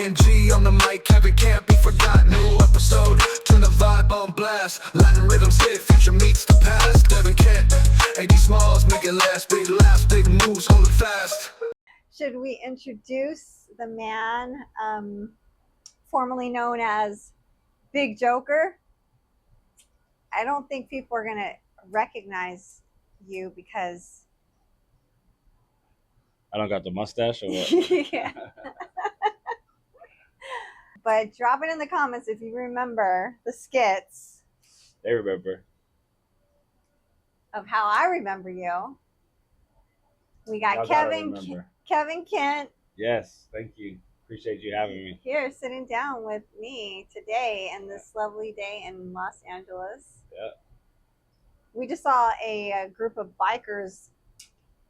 ING on the mic, Kevin can't be forgotten. New episode, turn the vibe on blast. Latin rhythms hit, future meets the past. Devin Kent, AD Smalls, make it last. Big laughs, big moves, hold it fast. Should we introduce the man formerly known as Big Joker? I don't think people are gonna recognize you because I don't got the mustache or what? yeah. But drop it in the comments if you remember the skits They remember. of how I remember you. We got Y'all gotta Kevin remember. Kevin Kent Yes, thank you. Appreciate you having me. here sitting down with me today and this lovely day in Los Angeles. Yeah. We just saw a group of bikers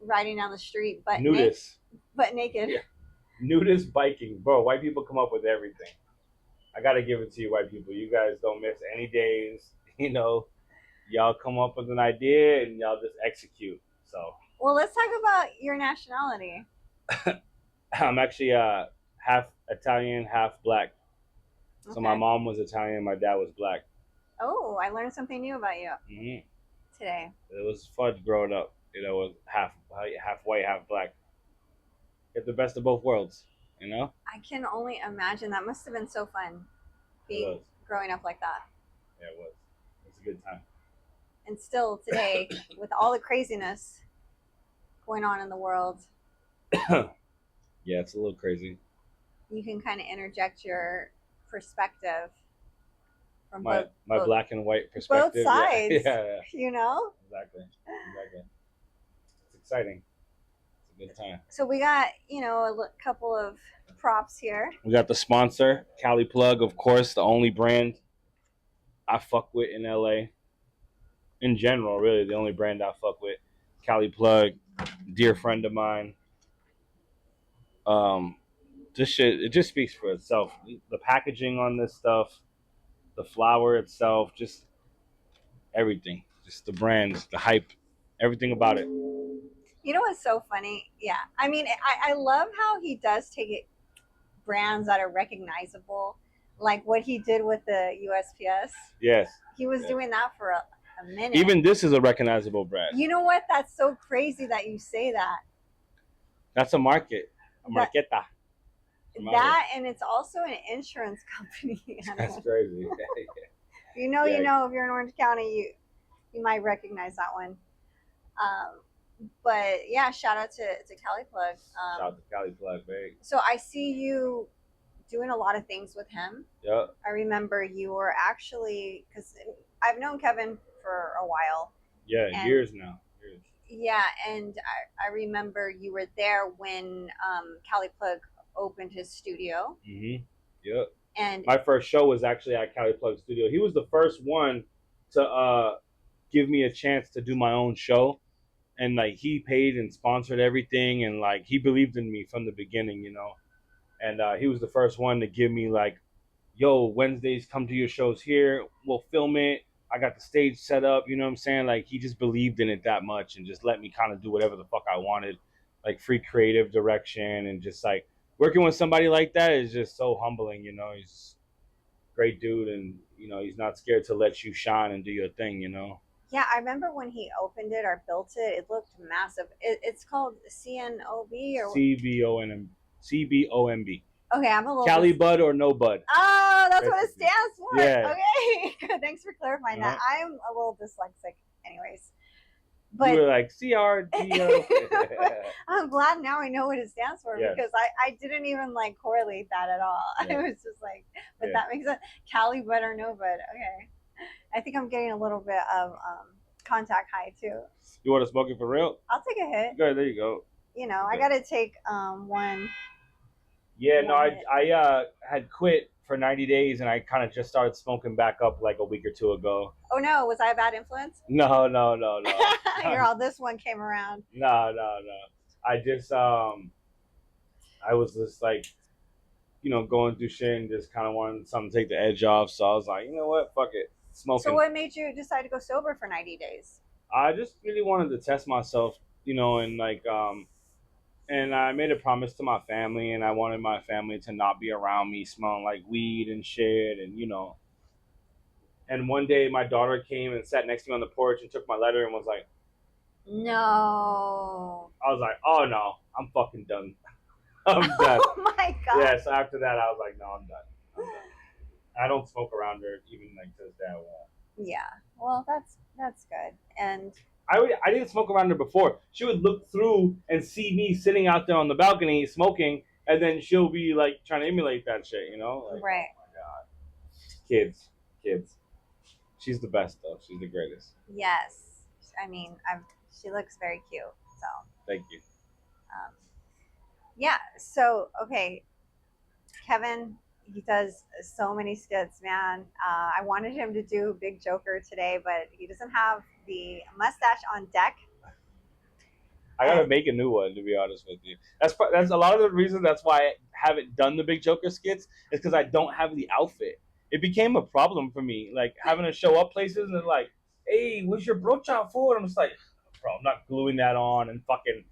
riding down the street, but Nudist. but naked. Yeah. Nudist biking. Bro, white people come up with everything. I gotta give it to you, white people. You guys don't miss any days. You know, y'all come up with an idea and y'all just execute. So Well, let's talk about your nationality. I'm actually half Italian, half black. So Okay. my mom was Italian, my dad was black. Oh, I learned something new about you Mm-hmm. today. It was fun growing up. You know, it was half white, half black. Get the best of both worlds, you know? I can only imagine that must have been so fun being was. growing up like that. Yeah, it was. It was a good time. And still today, with all the craziness going on in the world, Yeah, it's a little crazy. you can kind of interject your perspective from My both black and white perspective. sides. Yeah, you know? exactly. It's exciting. It's a good time. So we got, a couple of props here. We got the sponsor, Cali Plug, of course, the only brand I fuck with in LA. In general, really, the only brand I fuck with. Cali Plug, dear friend of mine. This shit, it just speaks for itself. The packaging on this stuff, the flower itself, just everything. Just the brands, the hype, everything about it. You know what's so funny? Yeah. I mean, I love how he does take it brands that are recognizable, like what he did with the USPS. Yes. He was doing that for a minute. Even this is a recognizable brand. You know what? That's so crazy that you say that. That's a market. A marqueta. That, and it's also an insurance company. That's crazy. You know, if you're in Orange County, you might recognize that one. But yeah, shout out to Cali Plug. Shout out to Cali Plug, babe. So I see you doing a lot of things with him. Yeah. I remember you were actually, because I've known Kevin for a while. Yeah, years now. Years. Yeah, and I remember you were there when Cali Plug opened his studio. Mm-hmm. Yep. And my first show was actually at Cali Plug Studio. He was the first one to give me a chance to do my own show. And like he paid and sponsored everything, and like he believed in me from the beginning, you know. And he was the first one to give me like, yo, Wednesdays come to your shows here, we'll film it. I got the stage set up, you know what I'm saying? Like he just believed in it that much and just let me kind of do whatever the fuck I wanted, like free creative direction, and just like working with somebody like that is just so humbling, you know. He's a great dude, and you know, he's not scared to let you shine and do your thing, you know. Yeah, I remember when he opened it or built it, it looked massive. It's called CNOB or CBOMB. Okay, I'm a little Cali Bud or no bud. Oh, that's what it stands for. Yeah. Okay. Thanks for clarifying that. I'm a little dyslexic anyways. But you were like CRDO. I'm glad now I know what it stands for because I didn't even like correlate that at all. Yeah. I was just like, but that makes sense. Cali Bud or no bud. Okay. I think I'm getting a little bit of contact high too. You want to smoke it for real? I'll take a hit. Good, there you go. You know, I gotta take one. Yeah, no, I had quit for 90 days and I kind of just started smoking back up like a week or two ago. Oh no, was I a bad influence? No. You're all, this one came around. No. I just I was just like, you know, going through shit and just kind of wanted something to take the edge off. So I was like, you know what, fuck it, smoking. So what made you decide to go sober for 90 days? I just really wanted to test myself, you know, and like And I made a promise to my family, and I wanted my family to not be around me smelling like weed and shit, and And one day, my daughter came and sat next to me on the porch and took my letter and was like, No. I was like, oh no, I'm fucking done. I'm done. Oh my god. Yeah, so after that, I was like, no, I'm done. I'm done. I don't smoke around her, even like to this day. I won't. Yeah. Well, that's good. And I didn't smoke around her before. She would look through and see me sitting out there on the balcony smoking, and then she'll be like trying to emulate that shit, Like, right. oh my god, kids. She's the best though. She's the greatest. Yes. I mean, she looks very cute. So. Thank you. Yeah. So okay, Kevin. He does so many skits, man. I wanted him to do Big Joker today, but he doesn't have the mustache on deck. I gotta make a new one, to be honest with you. That's a lot of the reason. That's why I haven't done the Big Joker skits is because I don't have the outfit. It became a problem for me, like having to show up places and like, hey, what's your brooch out for? And I'm just like, bro, I'm not gluing that on and fucking,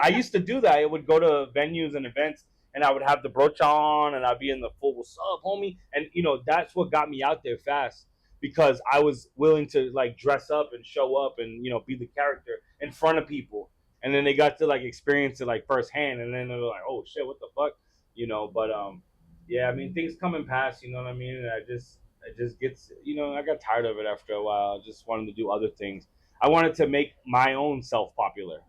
I used to do that. I would go to venues and events and I would have the brooch on and I'd be in the full, what's up, homie? And, that's what got me out there fast because I was willing to like dress up and show up and, be the character in front of people. And then they got to like experience it like firsthand. And then they were like, oh shit, what the fuck? But, yeah, I mean, things come and pass, you know what I mean? And it just gets, I got tired of it after a while. I just wanted to do other things. I wanted to make my own self popular,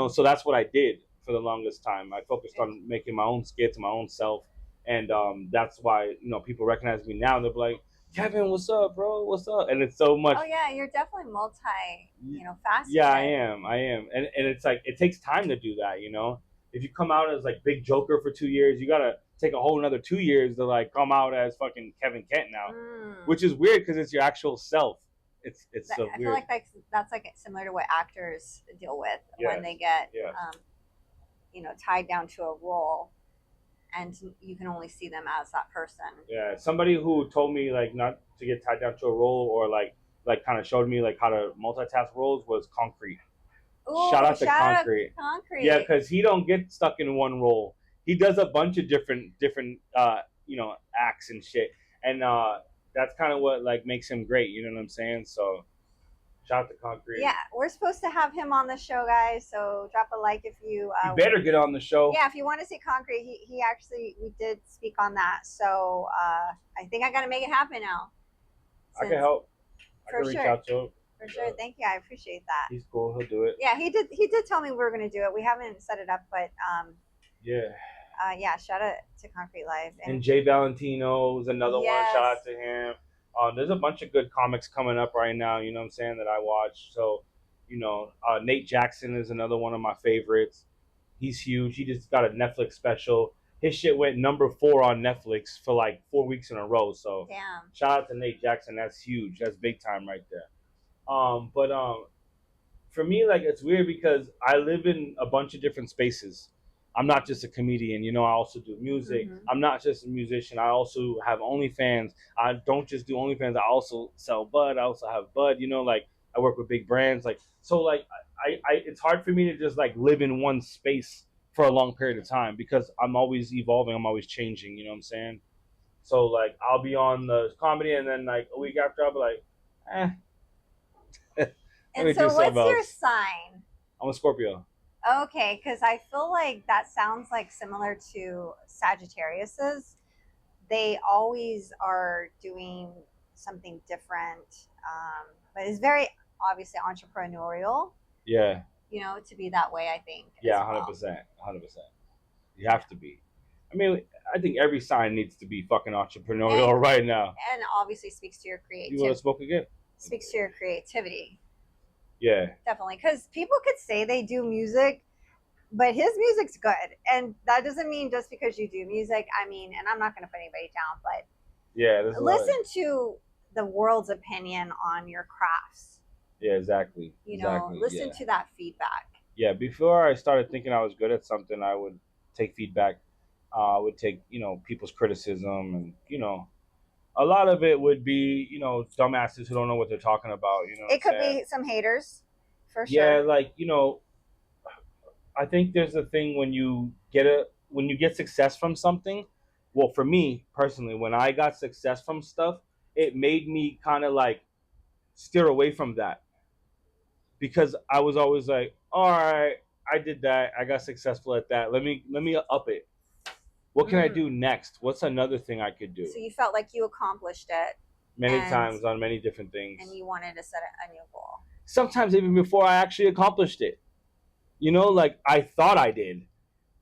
so that's what I did for the longest time. I focused on making my own skits, my own self. And that's why, people recognize me now. And they're like, Kevin, what's up, bro? What's up? And it's so much. Oh, yeah, you're definitely faceted. Yeah, I am. And it's like, it takes time to do that, If you come out as like Big Joker for 2 years, you got to take a whole another 2 years to like come out as fucking Kevin Kent now, which is weird because it's your actual self. It's so I weird. feel like that's like similar to what actors deal with when they get tied down to a role, and you can only see them as that person. Yeah, somebody who told me like not to get tied down to a role or like kind of showed me like how to multitask roles was Concrete. Ooh, shout out to Concrete. Yeah, because he don't get stuck in one role. He does a bunch of different acts and shit, and that's kind of what like makes him great. You know what I'm saying? So shout out to Concrete. Yeah, we're supposed to have him on the show, guys. So drop a like if you. You better get on the show. Yeah, if you want to see Concrete, we did speak on that. So I think I got to make it happen now. I can help. I can reach out to him. For sure. Thank you. I appreciate that. He's cool. He'll do it. Yeah, he did tell me we were going to do it. We haven't set it up, but yeah. Shout out to Concrete Live. And Jay Valentino is another one. Shout out to him. There's a bunch of good comics coming up right now, you know what I'm saying, that I watch. So, Nate Jackson is another one of my favorites. He's huge. He just got a Netflix special. His shit went number 4 on Netflix for like 4 weeks in a row. So damn. Shout out to Nate Jackson. That's huge. That's big time right there. But for me, like, it's weird because I live in a bunch of different spaces. I'm not just a comedian, I also do music. Mm-hmm. I'm not just a musician. I also have OnlyFans. I don't just do OnlyFans. I also sell bud. I also have bud, like I work with big brands. Like, so like I it's hard for me to just like live in one space for a long period of time because I'm always evolving. I'm always changing, you know what I'm saying? So like I'll be on the comedy and then like a week after I'll be like, And so what's your sign? I'm a Scorpio. Okay, because I feel like that sounds like similar to Sagittarius's. They always are doing something different, but it's very obviously entrepreneurial. Yeah. To be that way, I think. Yeah, 100%. 100%. You have to be. I mean, I think every sign needs to be fucking entrepreneurial right now. And obviously speaks to your creativity. You want to smoke again? Speaks to your creativity. Yeah. Definitely. Because people could say they do music, but his music's good. And that doesn't mean just because you do music. I mean, and I'm not going to put anybody down, but yeah, listen to the world's opinion on your crafts. Yeah, exactly. Listen to that feedback. Yeah, before I started thinking I was good at something, I would take feedback. I would take, people's criticism and, a lot of it would be, dumbasses who don't know what they're talking about. It could be some haters, for sure. Yeah, like, I think there's a thing when you get success from something. Well, for me personally, when I got success from stuff, it made me kind of like steer away from that because I was always like, all right, I did that, I got successful at that. Let me up it. What can I Mm. do next? What's another thing I could do? So you felt like you accomplished it, Many and times on many different things. and you wanted to set a new goal. Sometimes even before I actually accomplished it. You know, like I thought I did,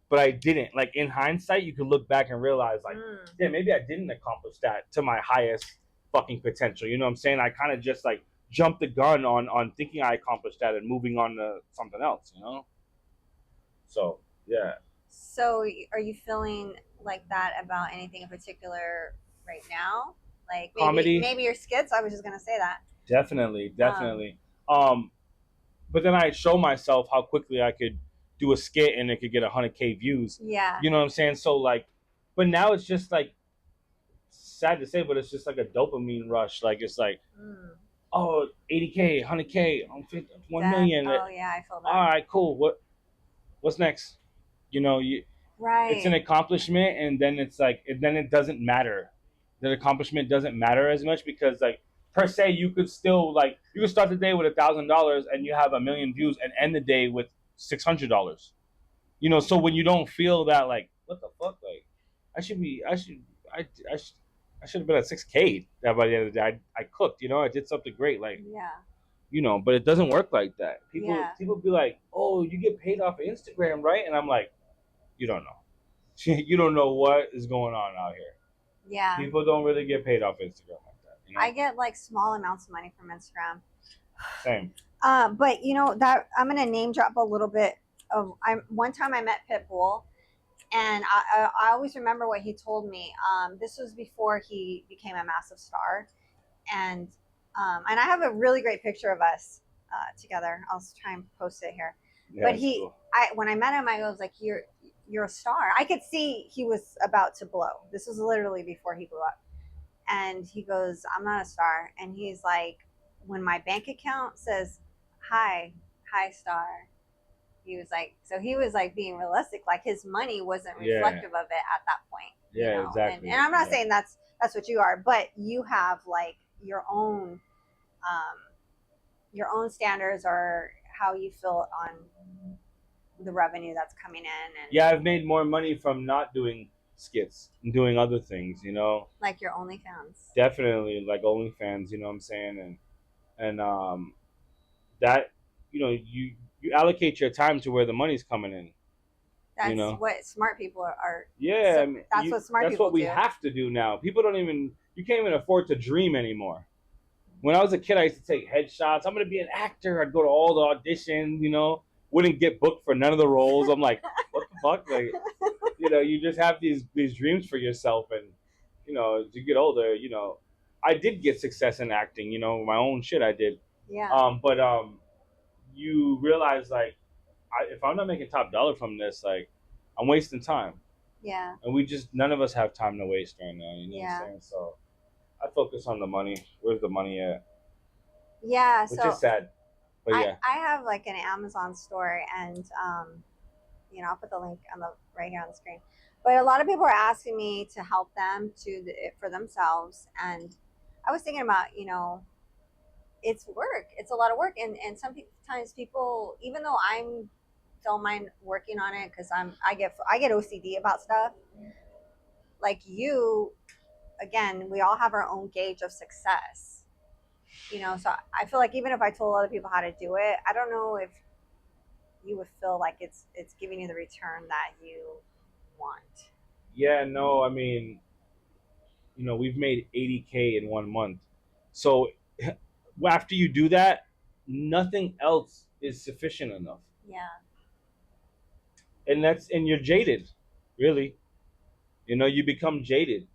but I didn't. Like in hindsight, you can look back and realize, like, yeah, maybe I didn't accomplish that to my highest fucking potential. You know what I'm saying? I kind of just like jumped the gun on thinking I accomplished that and moving on to something else. You know? So yeah. So are you feeling like that about anything in particular right now? Like Comedy? maybe your skits. I was just gonna say that. Definitely. But then I show myself how quickly I could do a skit and it could get 100K views. Yeah. You know what I'm saying? So like, but now it's just like sad to say, but it's just like a dopamine rush. Like it's like, oh, 80K, 100K, 1 million. Oh yeah, I feel that. All right, cool. What's next? You know, right. It's an accomplishment, and then it's like, then it doesn't matter. The accomplishment doesn't matter as much because like per se, you could still like you could start the day with $1,000 and you have 1 million views and end the day with $600. You know, so when you don't feel that like what the fuck, like I should have been at 6K that by the end of the day I cooked. You know, I did something great. Like yeah. You know, but it doesn't work like that. Yeah. People be like, oh, you get paid off of Instagram, right? And I'm like, you don't know. You don't know what is going on out here. Yeah. People don't really get paid off Instagram like that. You know? I get like small amounts of money from Instagram. Same. But you know that I'm gonna name drop a little bit of. One time I met Pitbull, and I always remember what he told me. This was before he became a massive star, and I have a really great picture of us together. I'll try and post it here. Yeah, but cool. When I met him, I was like, you're a star. I could see he was about to blow. This was literally before he blew up. And he goes, I'm not a star. And he's like, when my bank account says, hi star. He was like being realistic. Like his money wasn't reflective of it at that point. Yeah, you know? exactly. And I'm not saying that's what you are, but you have like your own standards or how you feel on the revenue that's coming in. And yeah, I've made more money from not doing skits and doing other things, you know, like your OnlyFans. Definitely, like OnlyFans, you know what I'm saying, and that, you know, you allocate your time to where the money's coming in. That's you know? What smart people are. Yeah, so that's what smart people do. That's what we have to do now. People you can't even afford to dream anymore. When I was a kid, I used to take headshots. I'm going to be an actor. I'd go to all the auditions, you know, wouldn't get booked for none of the roles. I'm like, what the fuck? Like, you know, you just have these dreams for yourself. And, you know, as you get older, you know, I did get success in acting, you know, my own shit I did. Yeah. But you realize, like, if I'm not making top dollar from this, like, I'm wasting time. Yeah. And none of us have time to waste right now. You know what I'm saying? So I focus on the money. Where's the money at? Yeah. Which is sad. But yeah. I have like an Amazon store, and you know, I'll put the link right here on the screen. But a lot of people are asking me to help them for themselves, and I was thinking about, you know, it's work. It's a lot of work, and sometimes people, even though I'm don't mind working on it because I get OCD about stuff. Like you, again, we all have our own gauge of success. You know, so I feel like even if I told other people how to do it, I don't know if you would feel like it's giving you the return that you want. Yeah, no, I mean, you know, we've made 80K in 1 month. So after you do that, nothing else is sufficient enough. Yeah. And you're jaded, really. You know, you become jaded.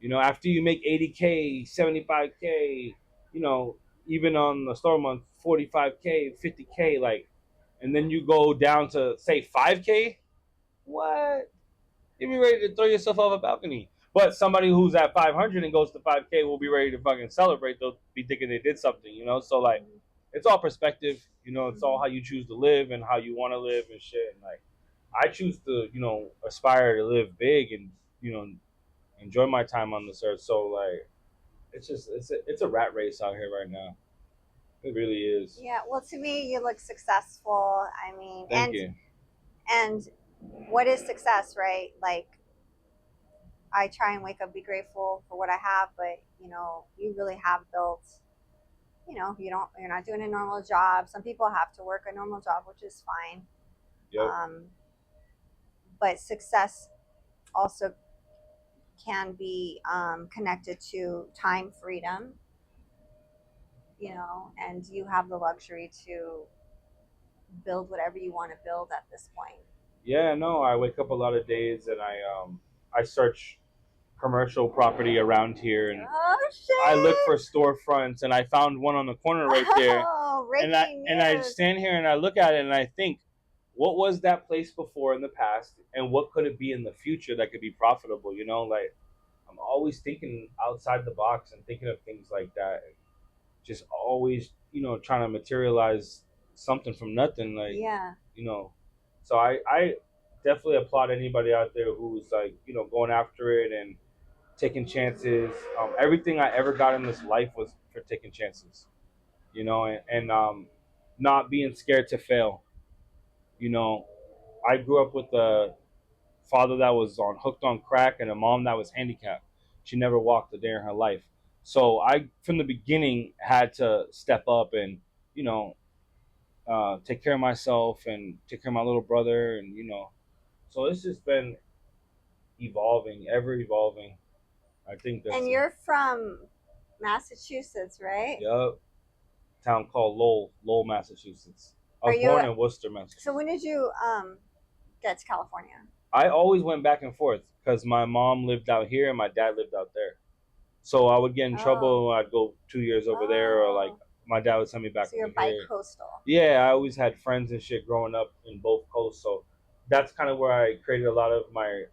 You know, after you make 80K, 75K, you know, even on the store month, 45K, 50K, like, and then you go down to say 5K, what? You'll be ready to throw yourself off a balcony. But somebody who's at 500 and goes to 5K will be ready to fucking celebrate. They'll be thinking they did something, you know? So, like, it's all perspective. You know, it's all how you choose to live and how you want to live and shit. And like, I choose to, you know, aspire to live big and, you know, enjoy my time on this earth. So like, it's a rat race out here right now. It really is. Yeah. Well, to me, you look successful. I mean, Thank you. and what is success, right? Like, I try and wake up, be grateful for what I have, but you know, you really have built. You know, you're not doing a normal job. Some people have to work a normal job, which is fine. Yep. But success also can be connected to time freedom, you know, and you have the luxury to build whatever you want to build at this point. Yeah, no, I wake up a lot of days and I search commercial property around here and Oh shit! I look for storefronts and I found one on the corner right there. Oh, And I stand here and I look at it and I think, what was that place before in the past and what could it be in the future that could be profitable? You know, like I'm always thinking outside the box and thinking of things like that. Just always, you know, trying to materialize something from nothing. Like, yeah. you know, so I definitely applaud anybody out there who's like, you know, going after it and taking chances. Everything I ever got in this life was for taking chances, you know, and not being scared to fail. You know, I grew up with a father that was on hooked on crack and a mom that was handicapped. She never walked a day in her life. So I, from the beginning, had to step up and, you know, take care of myself and take care of my little brother, and you know, so it's just been evolving, ever evolving. I think that's. And you're from Massachusetts, right? Yep. Town called Lowell, Massachusetts. I was born in Worcester, Massachusetts. So when did you get to California? I always went back and forth because my mom lived out here and my dad lived out there. So I would get in trouble when I'd go 2 years over there, or like my dad would send me back. So you're here. bi-coastal. Yeah, I always had friends and shit growing up in both coasts, so that's kind of where I created a lot of my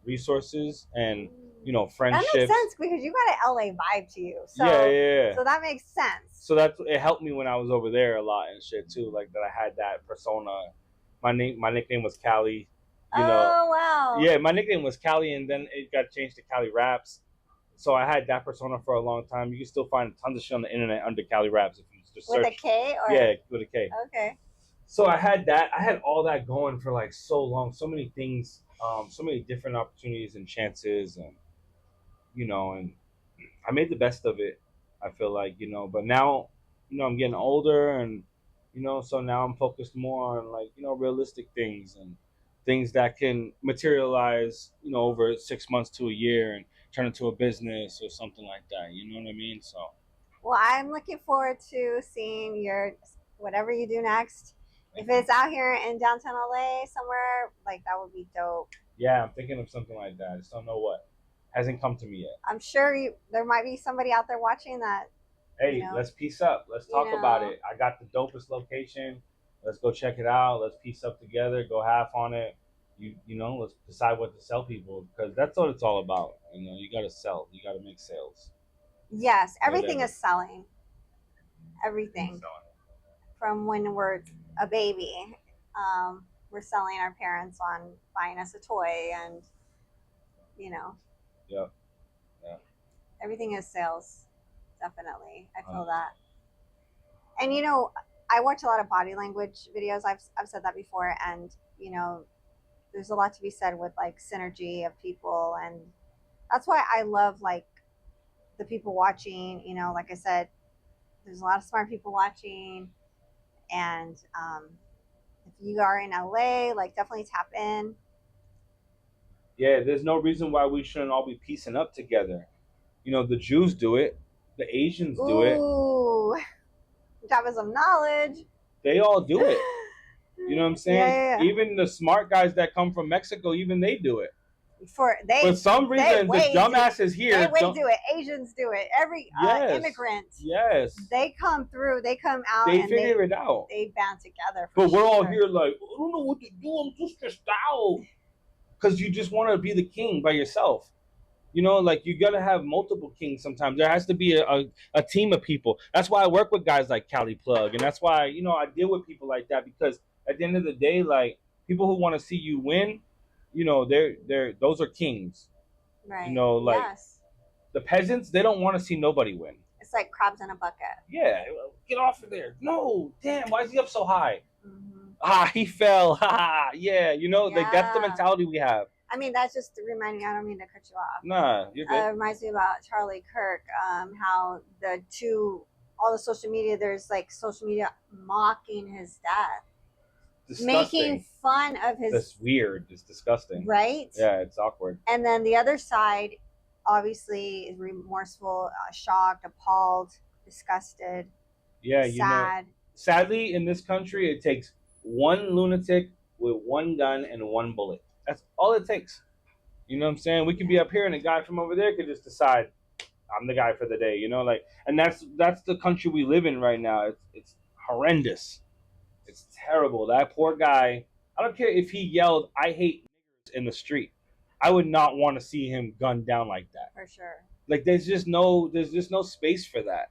resources and, you know, friendships. That makes sense because you got an LA vibe to you. So, yeah. So that makes sense. So it helped me when I was over there a lot and shit too, like that I had that persona. My nickname was Cali. You know. Oh wow. Yeah, my nickname was Cali, and then it got changed to Cali Raps. So I had that persona for a long time. You can still find tons of shit on the internet under Cali Raps if you just search. With a K or? Yeah, with a K. Okay. So I had that. I had all that going for like so long. So many things, so many different opportunities and chances, and you know, and I made the best of it. I feel like, you know, but now, you know, I'm getting older, and you know, so now I'm focused more on like, you know, realistic things and things that can materialize, you know, over 6 months to a year and turn into a business or something like that. You know what I mean? So. Well, I'm looking forward to seeing your whatever you do next. If it's out here in downtown LA somewhere, like that would be dope. Yeah, I'm thinking of something like that. I just don't know what. Hasn't come to me yet. I'm sure there might be somebody out there watching that. Hey, you know, let's piece up. Let's talk about it. I got the dopest location. Let's go check it out. Let's piece up together. Go half on it. You know, let's decide what to sell people, because that's what it's all about. You know, you got to sell. You got to make sales. Yes, everything is selling. Everything. Selling. From when we're a baby, we're selling our parents on buying us a toy, and you know. Yeah. Everything is sales. Definitely. I feel that. And you know, I watch a lot of body language videos. I've said that before, and you know, there's a lot to be said with like synergy of people, and that's why I love like the people watching. You know, like I said, there's a lot of smart people watching, and if you are in LA, like definitely tap in. Yeah, there's no reason why we shouldn't all be piecing up together. You know, the Jews do it, the Asians do it. Ooh, drop us some knowledge. They all do it. You know what I'm saying? Yeah. Even the smart guys that come from Mexico, even they do it. For some reason, the dumbasses here. They do it. Asians do it. Every immigrant. Yes. They come through. They come out. They figure it out. They band together. But we're all here like, I don't know what to do. I'm just stressed out. Because you just want to be the king by yourself. You know, like you gotta have multiple kings sometimes. There has to be a team of people. That's why I work with guys like Cali Plug, and that's why, you know, I deal with people like that, because at the end of the day, like, people who want to see you win, you know, they're those are kings. You Right. know, like Yes. the peasants, they don't want to see nobody win. It's like crabs in a bucket. Yeah, get off of there. No, damn, why is he up so high? Hmm. He fell. Yeah, you know, like that's the Yeah. mentality we have. I mean, that just reminded me. I don't mean to cut you off. Nah, you're good. Reminds me about Charlie Kirk. How all the social media. There's like social media mocking his death, Disgusting. making fun of his. That's weird. It's disgusting. Right. Yeah, it's awkward. And then the other side, obviously, is remorseful, shocked, appalled, disgusted, Yeah, you know. sad. Sadly, in this country, it takes one lunatic with one gun and one bullet. That's all it takes. You know what I'm saying? We could be up here, and a guy from over there could just decide, I'm the guy for the day. You know, like, and that's the country we live in right now. It's horrendous. It's terrible. That poor guy. I don't care if he yelled, "I hate niggers" in the street. I would not want to see him gunned down like that. For sure. Like, there's just no space for that.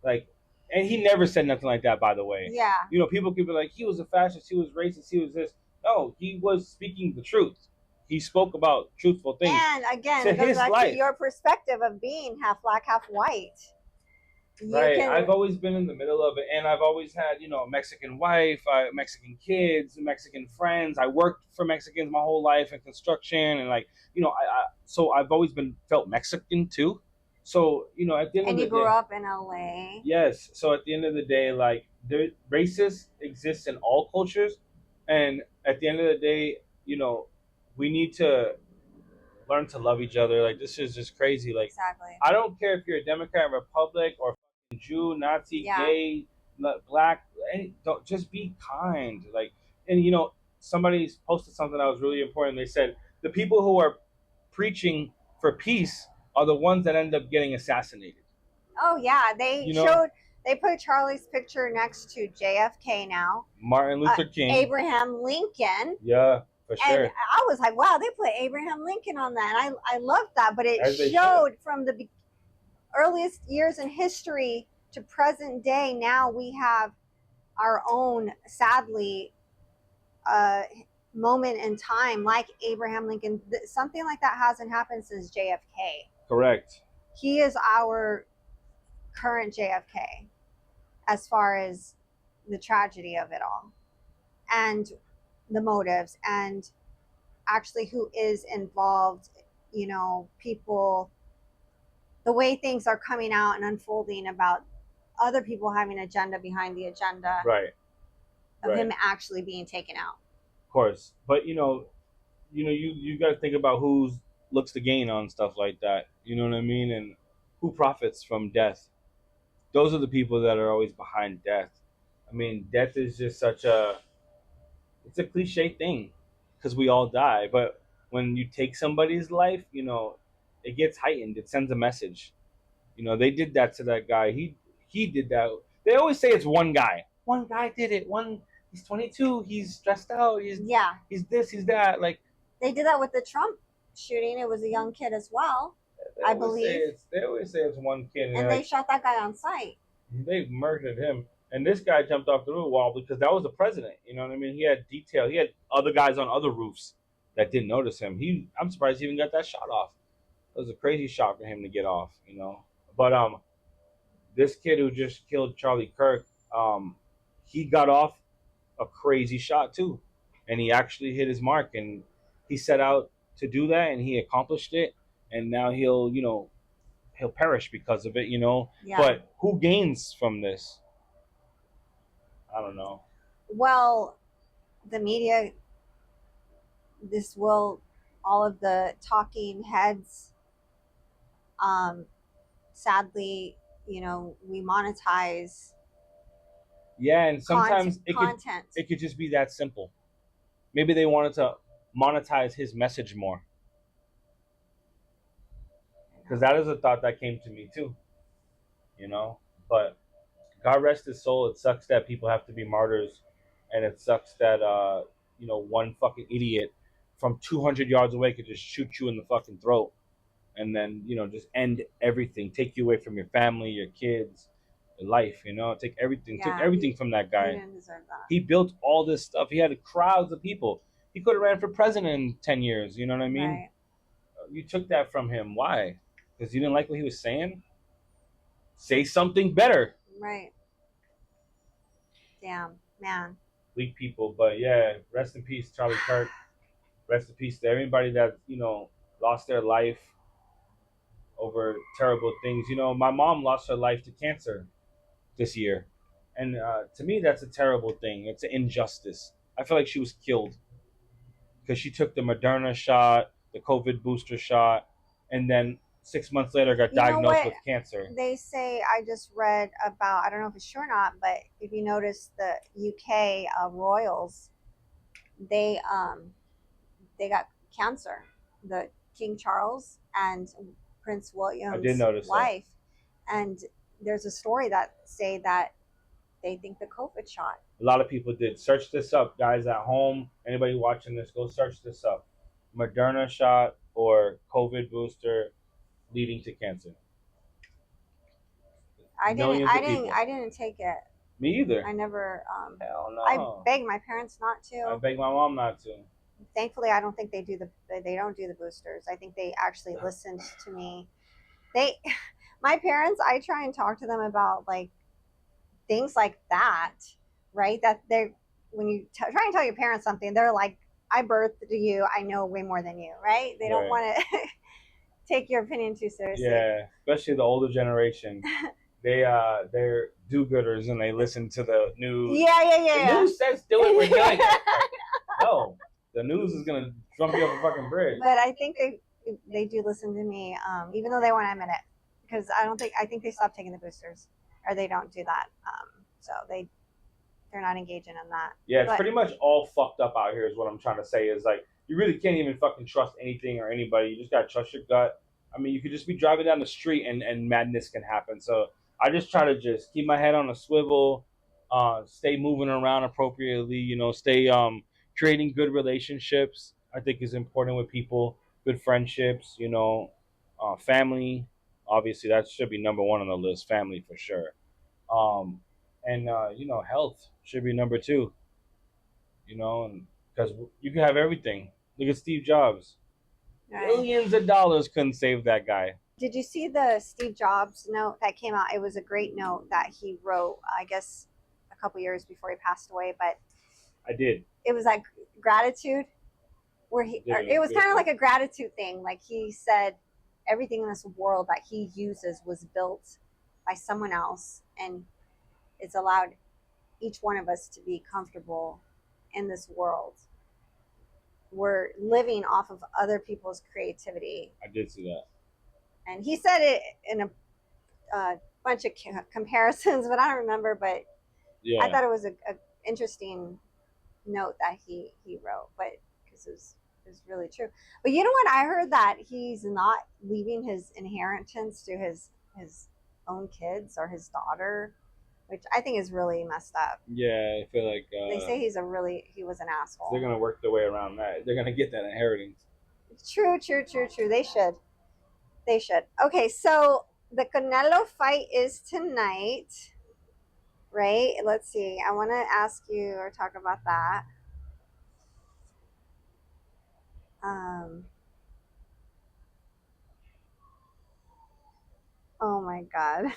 Like, and he never said nothing like that, by the way. Yeah. You know, people could be like, he was a fascist, he was racist, he was this. No, he was speaking the truth. He spoke about truthful things. And again, to it goes his back life. to your perspective of being half black, half white. Right. I've always been in the middle of it, and I've always had, you know, a Mexican wife, Mexican kids, Mexican friends. I worked for Mexicans my whole life in construction, and, like, you know, so I've always felt Mexican too. So, you know, at the end of the day, and you grew up in LA. Yes. So at the end of the day, like, racist exists in all cultures, and at the end of the day, you know, we need to learn to love each other. Like, this is just crazy. Like, Exactly. I don't care if you're a Democrat, Republic, or fucking Jew, Nazi, Yeah. gay, black. Don't just be kind. Like, and you know, somebody posted something that was really important. They said the people who are preaching for peace are the ones that end up getting assassinated. Oh yeah, they You know? they put Charlie's picture next to JFK now, Martin Luther King, Abraham Lincoln. Yeah, for sure. And I was like, wow, they put Abraham Lincoln on that. And I loved that, but it As they showed from the earliest years in history to present day. Now we have our own, sadly, moment in time like Abraham Lincoln. Something like that hasn't happened since JFK. Correct. He is our current JFK as far as the tragedy of it all and the motives and actually who is involved, you know, people, the way things are coming out and unfolding about other people having agenda behind the agenda Right. of him actually being taken out. Of course. But you got to think about who looks to gain on stuff like that. You know what I mean? And who profits from death. Those are the people that are always behind death. I mean, death is just it's a cliche thing because we all die. But when you take somebody's life, you know, it gets heightened. It sends a message. You know, they did that to that guy. He did that. They always say it's one guy. One guy did it. He's 22. He's stressed out. He's this. He's that. Like, they did that with the Trump shooting. It was a young kid as well. I believe they always say it's one kid, and they shot that guy on sight. They murdered him, and this guy jumped off the roof wall because that was the president. You know what I mean? He had detail. He had other guys on other roofs that didn't notice him. I'm surprised he even got that shot off. It was a crazy shot for him to get off. You know, but this kid who just killed Charlie Kirk, he got off a crazy shot too, and he actually hit his mark, and he set out to do that, and he accomplished it. And now he'll perish because of it, you know. Yeah. But who gains from this? I don't know. Well, the media, all of the talking heads, sadly, you know, we monetize. Yeah, and sometimes content. It could just be that simple. Maybe they wanted to monetize his message more. Because that is a thought that came to me too, you know. But God rest his soul. It sucks that people have to be martyrs, and it sucks that one fucking idiot from 200 yards away could just shoot you in the fucking throat, and then just end everything, take you away from your family, your kids, your life. Take everything, took Yeah, everything from that He guy. didn't deserve that. He built all this stuff. He had crowds of people. He could have ran for president in 10 years. You know what I mean? Right. You took that from him. Why? Because you didn't like what he was saying? Say something better. Right. Damn, man. Weak people. But yeah, rest in peace, Charlie Kirk. Rest in peace to everybody that, lost their life over terrible things. My mom lost her life to cancer this year. And to me, that's a terrible thing. It's an injustice. I feel like she was killed because she took the Moderna shot, the COVID booster shot, and then 6 months later got You know diagnosed what? with cancer. They say, I just read about, I don't know if it's true or not, but if you notice the UK royals, they got cancer. The King Charles and Prince I did notice William's wife, and there's a story that say that they think the COVID shot. A lot of people did. Search this up, guys at home. Anybody watching this, go search this up. Moderna shot or COVID booster leading to cancer. I Millions of people. didn't take it. Me either. I never. Hell no. I begged my parents not I to. begged my mom not to. Thankfully, I don't think they don't do the boosters. I think they actually listened to me. My parents, I try and talk to them about like things like that, right? That when you try and tell your parents something, they're like, I birthed you, I know way more than you, right? They don't want to take your opinion too seriously. Yeah, especially the older generation. They're do-gooders and they listen to the news. Yeah. The news says do it, we're doing it. No, the news is gonna jump you off a fucking bridge. But I think they do listen to me, even though they won't admit it, because I think they stopped taking the boosters, or they don't do that. So they're not engaging in that. Yeah, it's pretty much all fucked up out here is what I'm trying to say. Is like you really can't even fucking trust anything or anybody. You just gotta trust your gut. I mean, you could just be driving down the street and madness can happen. So I just try to just keep my head on a swivel, stay moving around appropriately, stay creating good relationships. I think is important with people, good friendships, family. Obviously, that should be number one on the list. Family for sure. And health should be number two. And because you can have everything. Look at Steve Jobs. Right. Millions of dollars couldn't save that guy. Did you see the Steve Jobs note that came out? It was a great note that he wrote, I guess, a couple years before he passed away. But I did. It was like gratitude, where it was kind of like a gratitude thing. Like he said, everything in this world that he uses was built by someone else, and it's allowed each one of us to be comfortable in this world. We're living off of other people's creativity. I did see that. And he said it in a bunch of comparisons, but I don't remember. But yeah. I thought it was a interesting note that he wrote, but because it was really true. But you know what? I heard that he's not leaving his inheritance to his own kids or his daughter, which I think is really messed up. Yeah, I feel like they say he was an asshole. They're gonna work their way around that. They're gonna get that inheritance. True. They should. Okay, so the Canelo fight is tonight, right? Let's see. I want to ask you or talk about that. Oh my God.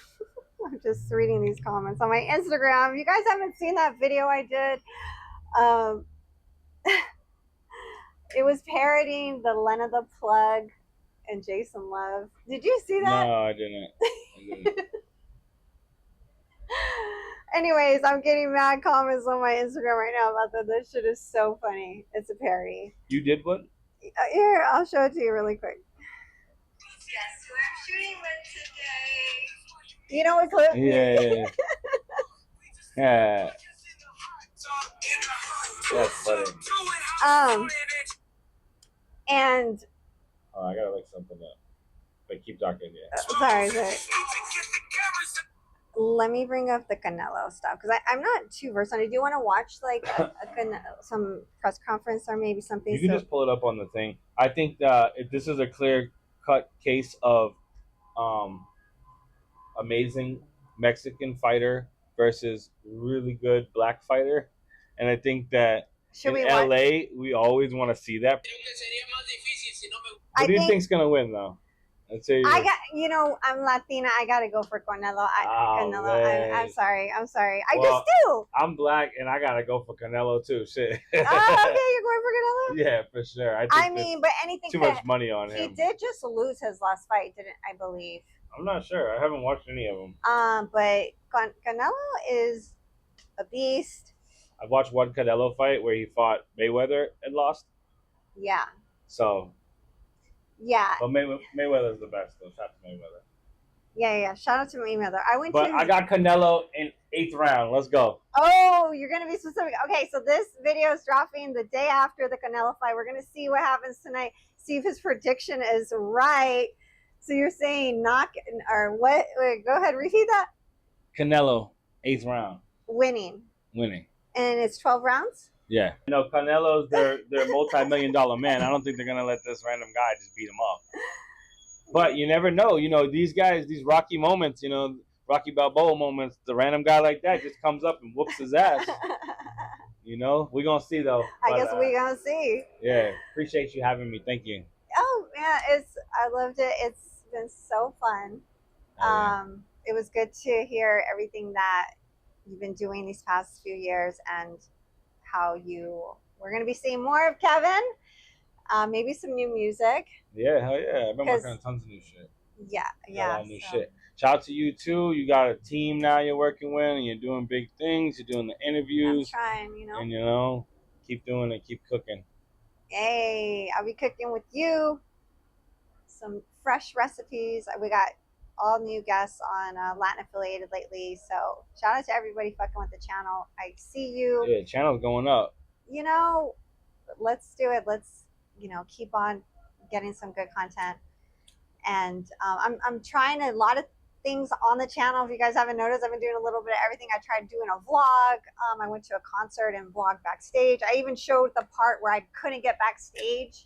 I'm just reading these comments on my Instagram. You guys haven't seen that video I did. It was parodying the Lena the Plug and Jason Love. Did you see that? No, I didn't. Anyways, I'm getting mad comments on my Instagram right now about that. This shit is so funny. It's a parody. You did what? Here, I'll show it to you really quick. Guess who I'm shooting with today? You know what clip? Yeah. Yeah. That's funny. And oh, I gotta look something up. But keep talking, yeah. Sorry. Let me bring up the Canelo stuff because I'm not too versed on it. Do you want to watch like some press conference or maybe something? You can just pull it up on the thing. I think if this is a clear cut case of amazing Mexican fighter versus really good black fighter, and I think that Should we in watch? LA we always want to see that. What do you think's gonna win though? Let's say I got, I'm Latina. I gotta go for Canelo. I'm sorry. I Well, just do. I'm black and I gotta go for Canelo too. Shit. Oh, okay, you're going for Canelo. Yeah, for sure. I mean, but anything. too much money on He him. did just lose his last fight, didn't I believe? I'm not sure. I haven't watched any of them. But Canelo is a beast. I've watched one Canelo fight where he fought Mayweather and lost. Yeah. So, Yeah. but Mayweather's the best though. Shout out to Mayweather. Yeah. Shout out to Mayweather. But I got Canelo in 8th round. Let's go. Oh, you're gonna be specific. Okay, so this video is dropping the day after the Canelo fight. We're gonna see what happens tonight. See if his prediction is right. So you're saying knock or what? Wait, go ahead, repeat that. Canelo 8th round Winning. And it's 12 rounds? Yeah. Canelo's their multi-million-dollar man. I don't think they're gonna let this random guy just beat him up. But you never know. These guys, these Rocky moments, Rocky Balboa moments, the random guy like that just comes up and whoops his ass. We're gonna see though. I guess we're gonna see. Yeah. Appreciate you having me. Thank you. Oh man, I loved it. It's been so fun. It was good to hear everything that you've been doing these past few years and how we're going to be seeing more of Kevin, maybe some new music. Yeah, hell yeah. I've been working on tons of new shit. Yeah. New shit. Shout out to you too. You got a team now you're working with and you're doing big things. You're doing the interviews. I'm trying, And keep doing it, keep cooking. Hey, I'll be cooking with you. Some fresh recipes. We got all new guests on Latin affiliated lately. So shout out to everybody fucking with the channel. I see you. Yeah, channel's going up. Let's do it. Let's, keep on getting some good content. And I'm trying a lot of things on the channel. If you guys haven't noticed, I've been doing a little bit of everything. I tried doing a vlog. I went to a concert and vlogged backstage. I even showed the part where I couldn't get backstage.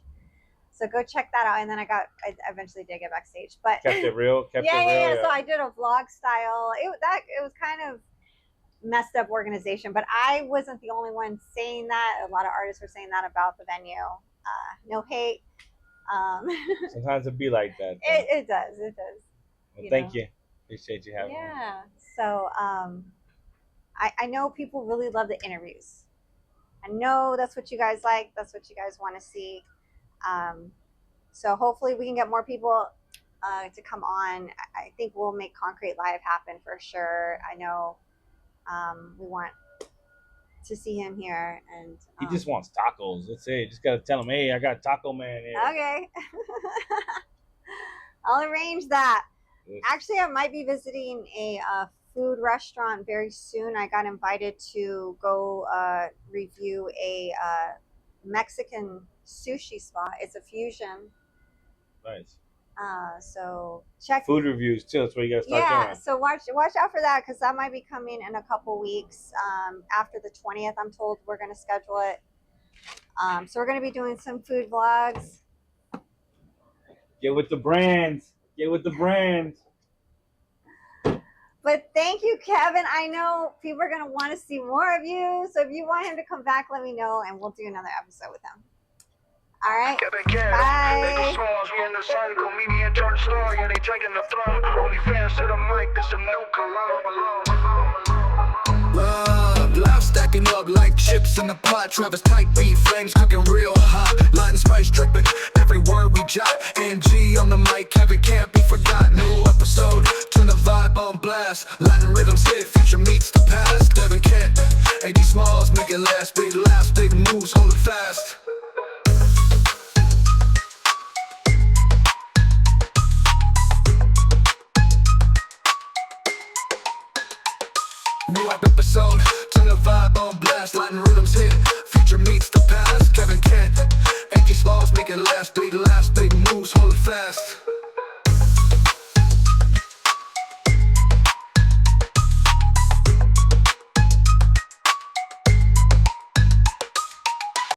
So go check that out. And then I eventually did get backstage, but kept it real. Yeah. So I did a vlog style. It was kind of messed up organization, but I wasn't the only one saying that. A lot of artists were saying that about the venue. No hate. Sometimes it be like that. It does. Well, thank you. Appreciate you having me. Yeah. So I know people really love the interviews. I know that's what you guys like. That's what you guys want to see. So hopefully we can get more people to come on. I think we'll make Concrete Live happen for sure. I know we want to see him here, and he just wants tacos. Let's say, just gotta tell him, hey, I got Taco Man here. Okay. I'll arrange that. Yes. Actually, I might be visiting a food restaurant very soon. I got invited to go review a Mexican sushi spot. It's a fusion. Nice. So check food reviews too. That's what you gotta start doing. So watch out for that, because that might be coming in a couple weeks. After the 20th, I'm told we're gonna schedule it. So we're gonna be doing some food vlogs. Get with the brands. But thank you, Kevin. I know people are gonna want to see more of you. So if you want him to come back, let me know, and we'll do another episode with him. All right. Bye. Life stacking up like chips in a pot. Travis tight beat flames cooking real hot. Light and spice dripping every word we jot. NG on the mic, Kevin can't be forgotten. New episode, turn the vibe on blast. Latin rhythms hit, future meets the past. Devin Kent, AD Smalls make it last. Big laughs, big moves, hold it fast. New episode, turn the vibe on blast. Latin rhythms hit, future meets the past. Kevin Kent, AD Smalls make it last. Big laughs, big moves, hold it fast.